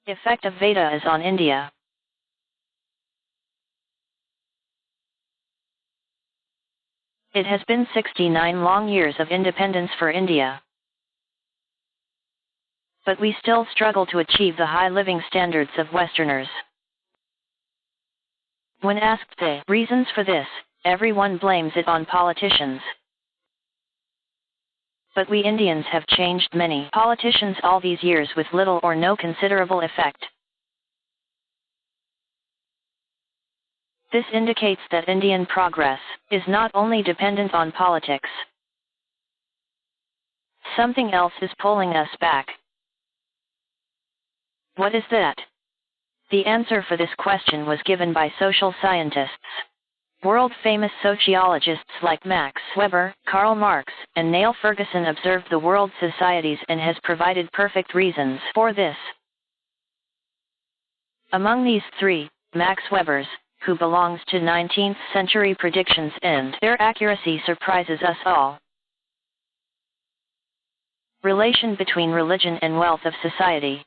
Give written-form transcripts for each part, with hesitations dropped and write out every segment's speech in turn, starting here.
Effect of Vedas on India. It has been 69 long years of independence for India. But we still struggle to achieve the high living standards of Westerners. When asked the reasons for this, everyone blames it on politicians. But we Indians have changed many politicians all these years with little or no considerable effect. This indicates that Indian progress is not only dependent on politics. Something else is pulling us back. What is that? The answer for this question was given by social scientists. World-famous sociologists like Max Weber, Karl Marx, and Niall Ferguson observed the world's societies and has provided perfect reasons for this. Among these three, Max Weber's, who belongs to 19th century predictions, and their accuracy surprises us all. Relation between religion and wealth of society.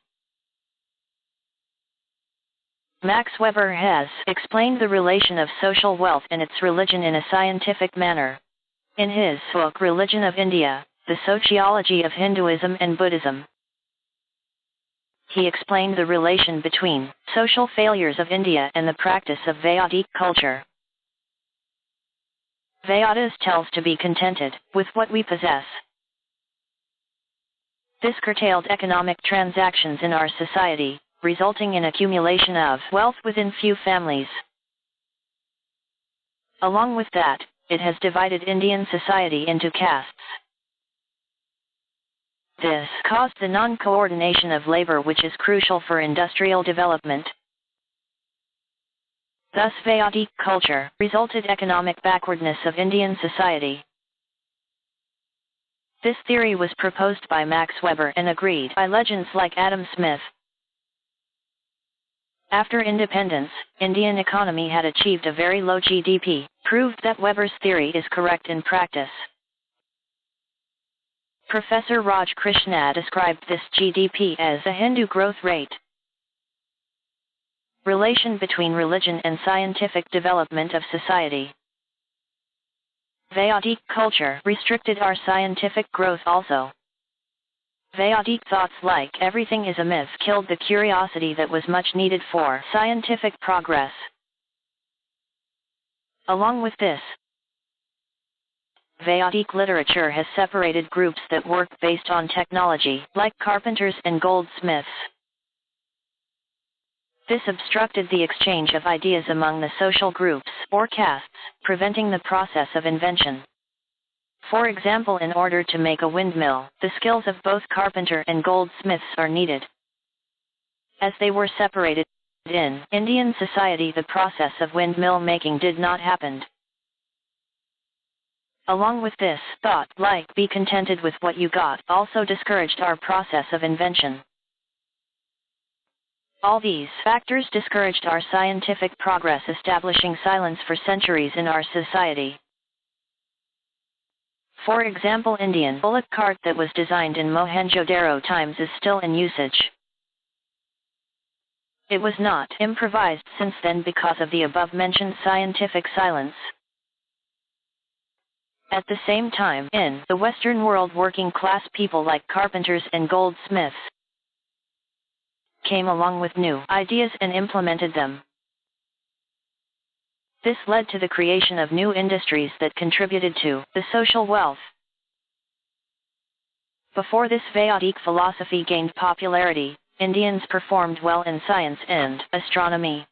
Max Weber has explained the relation of social wealth and its religion in a scientific manner. In his book Religion of India, The Sociology of Hinduism and Buddhism, he explained the relation between social failures of India and the practice of Vedic culture. Vedas tells to be contented with what we possess. This curtailed economic transactions in our society, resulting in accumulation of wealth within few families. Along with that, it has divided Indian society into castes. This caused the non-coordination of labor, which is crucial for industrial development. Thus Vedic culture resulted economic backwardness of Indian society. This theory was proposed by Max Weber and agreed by legends like Adam Smith. After independence, Indian economy had achieved a very low GDP, proved that Weber's theory is correct in practice. Professor Raj Krishna described this GDP as a Hindu growth rate. Relation between religion and scientific development of society. Vedic culture restricted our scientific growth also. Vedic thoughts like everything is a myth killed the curiosity that was much needed for scientific progress. Along with this, Vedic literature has separated groups that work based on technology, like carpenters and goldsmiths. This obstructed the exchange of ideas among the social groups, or castes, preventing the process of invention. For example, in order to make a windmill, the skills of both carpenter and goldsmiths are needed. As they were separated in Indian society, the process of windmill making did not happen. Along with this, thought like be contented with what you got also discouraged our process of invention. All these factors discouraged our scientific progress, establishing silence for centuries in our society. For example, Indian bullock cart that was designed in Mohenjo-daro times is still in usage. It was not improvised since then because of the above-mentioned scientific silence. At the same time, in the Western world, working-class people like carpenters and goldsmiths came along with new ideas and implemented them. This led to the creation of new industries that contributed to the social wealth. Before this Vedic philosophy gained popularity, Indians performed well in science and astronomy.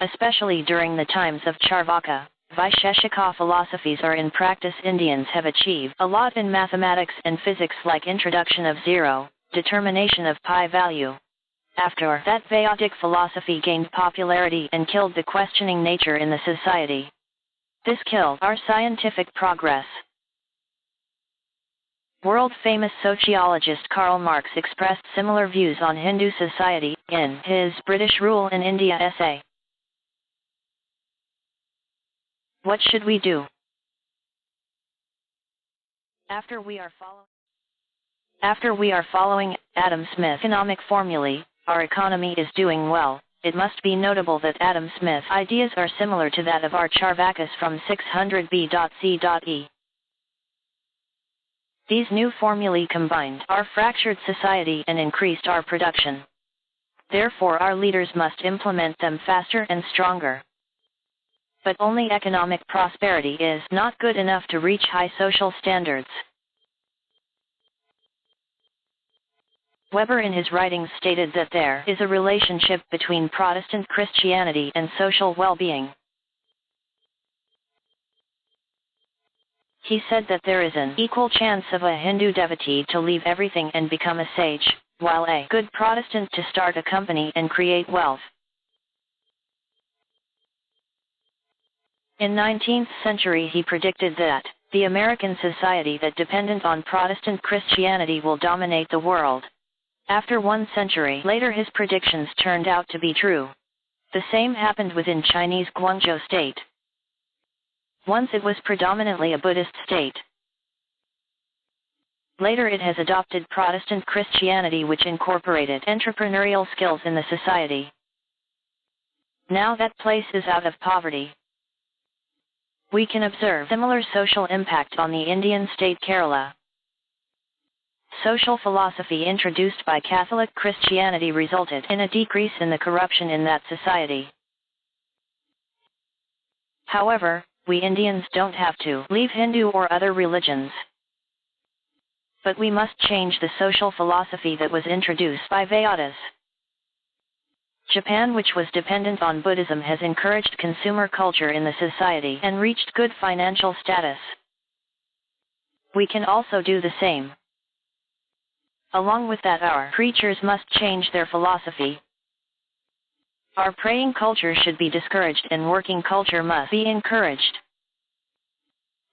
Especially during the times of charvaaka, vaisheshika philosophies are in practice. Indians have achieved a lot in mathematics and physics, like introduction of zero, determination of pi value. After that, Vedic philosophy gained popularity and killed the questioning nature in the society. This killed our scientific progress. World-famous sociologist Karl Marx expressed similar views on Hindu society in his British Rule in India essay. What should we do? After we are following Adam Smith's economic formulae, our economy is doing well. It must be notable that Adam Smith's ideas are similar to that of our charvakas from 600 BC. These new formulae combined our fractured society and increased our production. Therefore our leaders must implement them faster and stronger. But only economic prosperity is not good enough to reach high social standards. Weber in his writings stated that there is a relationship between Protestant Christianity and social well-being. He said that there is an equal chance of a Hindu devotee to leave everything and become a sage, while a good Protestant to start a company and create wealth. In 19th century he predicted that the American society that dependent on Protestant Christianity will dominate the world. After 1 century later his predictions turned out to be true. The same happened within Chinese Guangzhou state. Once it was predominantly a Buddhist state. Later it has adopted Protestant Christianity which incorporated entrepreneurial skills in the society. Now that place is out of poverty. We can observe similar social impact on the Indian state Kerala. Social philosophy introduced by Catholic Christianity resulted in a decrease in the corruption in that society. However, we Indians don't have to leave Hindu or other religions. But we must change the social philosophy that was introduced by Vedas. Japan, which was dependent on Buddhism, has encouraged consumer culture in the society and reached good financial status. We can also do the same. Along with that, our preachers must change their philosophy. Our praying culture should be discouraged and working culture must be encouraged.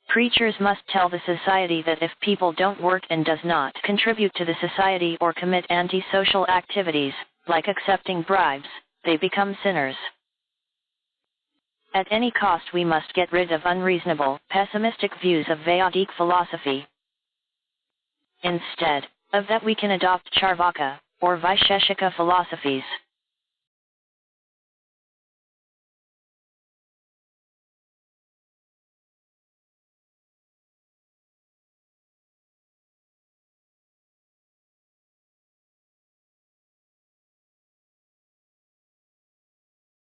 Preachers must tell the society that if people don't work and does not contribute to the society or commit anti-social activities, like accepting bribes, they become sinners. At any cost we must get rid of unreasonable, pessimistic views of Vedic philosophy. Instead of that we can adopt charvaaka, or vaisheshika philosophies.